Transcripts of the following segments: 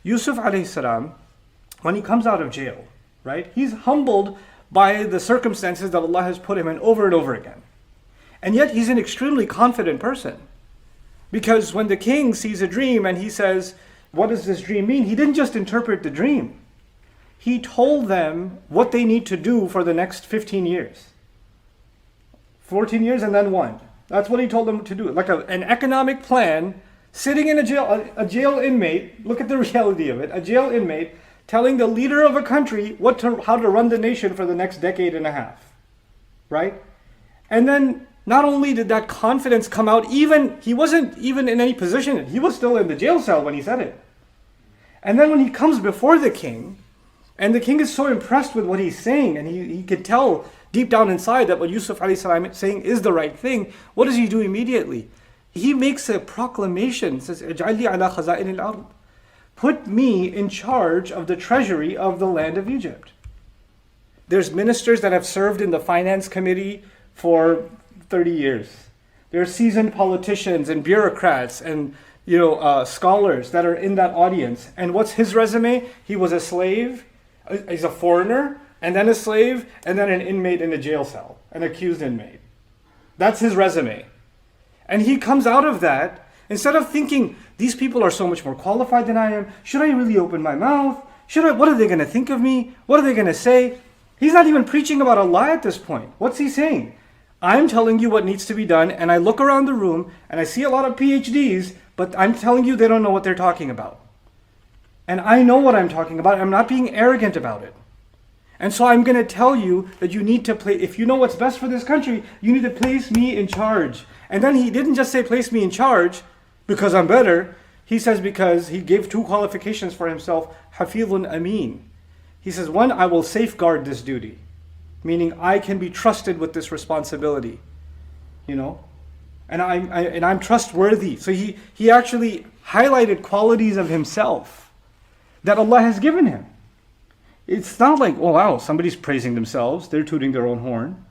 Yusuf alayhi salam, when he comes out of jail, right, he's humbled by the circumstances that Allah has put him in over and over again. And yet he's an extremely confident person. Because when the king sees a dream and he says, what does this dream mean? He didn't just interpret the dream. He told them what they need to do for the next 15 years. 14 years and then one. That's what he told them to do. Like an economic plan, sitting in a jail inmate, look at the reality of it, a jail inmate telling the leader of a country how to run the nation for the next decade and a half. Right? And then not only did that confidence come out, he wasn't even in any position, he was still in the jail cell when he said it. And then when he comes before the king, and the king is so impressed with what he's saying, and he could tell deep down inside that what Yusuf alayhi salam is saying is the right thing, what does he do immediately? He makes a proclamation, says, اجعلني على خزائن الأرض. Put me in charge of the treasury of the land of Egypt. There's ministers that have served in the finance committee for 30 years. There are seasoned politicians and bureaucrats and scholars that are in that audience. And what's his resume? He was a slave, he's a foreigner, and then a slave, and then an inmate in a jail cell, an accused inmate. That's his resume. And he comes out of that, instead of thinking, these people are so much more qualified than I am, should I really open my mouth? What are they going to think of me? What are they going to say? He's not even preaching about Allah at this point. What's he saying? I'm telling you what needs to be done, and I look around the room, and I see a lot of PhDs, but I'm telling you they don't know what they're talking about. And I know what I'm talking about. I'm not being arrogant about it. And so I'm going to tell you that you need to if you know what's best for this country, you need to place me in charge. And then he didn't just say place me in charge because I'm better. He says because he gave two qualifications for himself, Hafidhun Amin. He says, one, I will safeguard this duty. Meaning I can be trusted with this responsibility. And I'm trustworthy. So he actually highlighted qualities of himself that Allah has given him. It's not like, oh wow, somebody's praising themselves, they're tooting their own horn,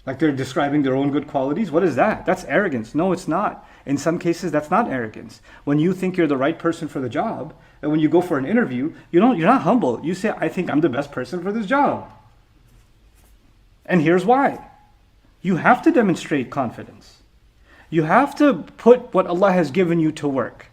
like they're describing their own good qualities. What is that? That's arrogance. No, it's not. In some cases, that's not arrogance. When you think you're the right person for the job, and when you go for an interview, you're not humble. You say, I think I'm the best person for this job. And here's why. You have to demonstrate confidence. You have to put what Allah has given you to work.